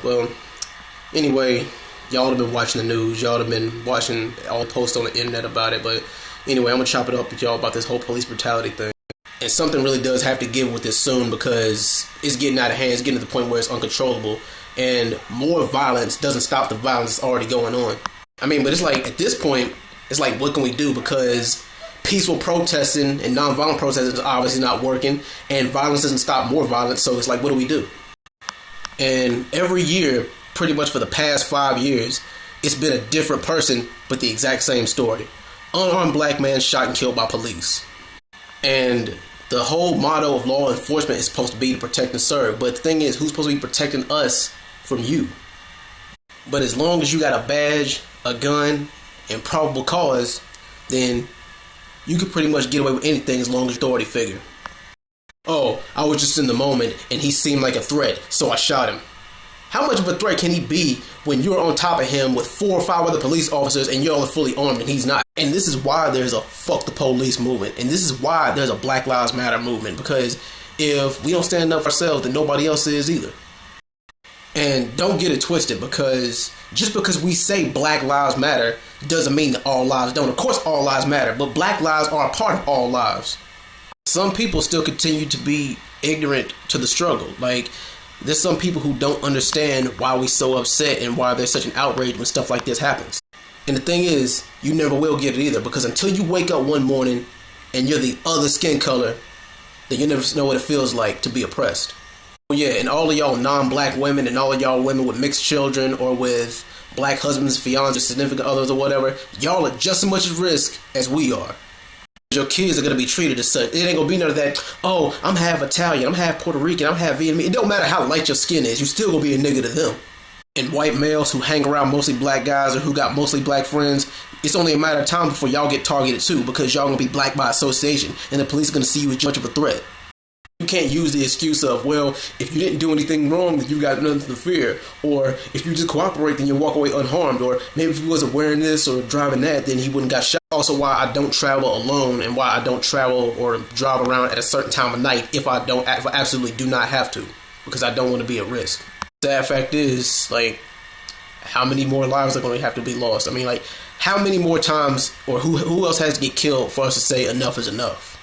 Well, anyway, y'all have been watching the news. Y'all have been watching all the posts on the internet about it. But anyway, I'm going to chop it up with y'all about this whole police brutality thing. And something really does have to give with this soon, because it's getting out of hand. It's getting to the point where it's uncontrollable. And more violence doesn't stop the violence that's already going on. I mean, but it's like, at this point, it's like, what can we do? Because peaceful protesting and nonviolent protesting is obviously not working. And violence doesn't stop more violence. So it's like, what do we do? And every year, pretty much for the past 5 years, it's been a different person, but the exact same story. Unarmed black man shot and killed by police. And the whole motto of law enforcement is supposed to be to protect and serve. But the thing is, who's supposed to be protecting us from you? But as long as you got a badge, a gun, and probable cause, then you could pretty much get away with anything as long as you're authority figure. Oh, I was just in the moment and he seemed like a threat, so I shot him. How much of a threat can he be when you're on top of him with 4 or 5 other police officers and you're all fully armed and he's not? And this is why there's a fuck the police movement. And this is why there's a Black Lives Matter movement. Because if we don't stand up for ourselves, then nobody else is either. And don't get it twisted, because just because we say Black Lives Matter doesn't mean that all lives don't. Of course all lives matter, but black lives are a part of all lives. Some people still continue to be ignorant to the struggle. Like, there's some people who don't understand why we're so upset and why there's such an outrage when stuff like this happens. And the thing is, you never will get it either, because until you wake up one morning and you're the other skin color, then you never know what it feels like to be oppressed. Yeah, and all of y'all non-black women and all of y'all women with mixed children or with black husbands, fiancés, significant others or whatever, y'all are just as much at risk as we are. Your kids are going to be treated as such. It ain't going to be none of that, oh, I'm half Italian, I'm half Puerto Rican, I'm half Vietnamese. It don't matter how light your skin is, you still going to be a nigga to them. And white males who hang around mostly black guys or who got mostly black friends, it's only a matter of time before y'all get targeted too, because y'all going to be black by association and the police are going to see you as much of a threat. You can't use the excuse of, well, if you didn't do anything wrong, then you got nothing to fear. Or if you just cooperate, then you walk away unharmed. Or maybe if he wasn't wearing this or driving that, then he wouldn't got shot. Also why I don't travel alone and why I don't travel or drive around at a certain time of night if I absolutely do not have to. Because I don't want to be at risk. The sad fact is, like, how many more lives are going to have to be lost? I mean, like, how many more times or who else has to get killed for us to say enough is enough?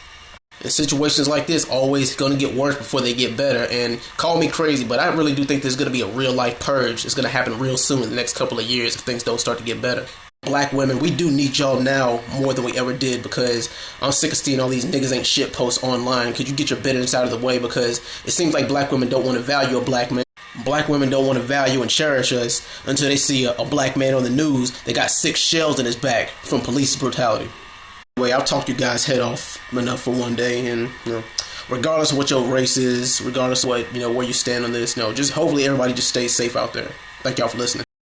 And situations like this always going to get worse before they get better. And call me crazy, but I really do think there's going to be a real life purge. It's going to happen real soon in the next couple of years if things don't start to get better. Black women, we do need y'all now more than we ever did, because I'm sick of seeing all these niggas ain't shit posts online. Could you get your bitterness out of the way? Because it seems like black women don't want to value a black man. Black women don't want to value and cherish us until they see a black man on the news that got 6 shells in his back from police brutality. Anyway, I'll talk you guys head off enough for one day, and regardless of what your race is, regardless of what where you stand on this, just hopefully everybody just stays safe out there. Thank y'all for listening.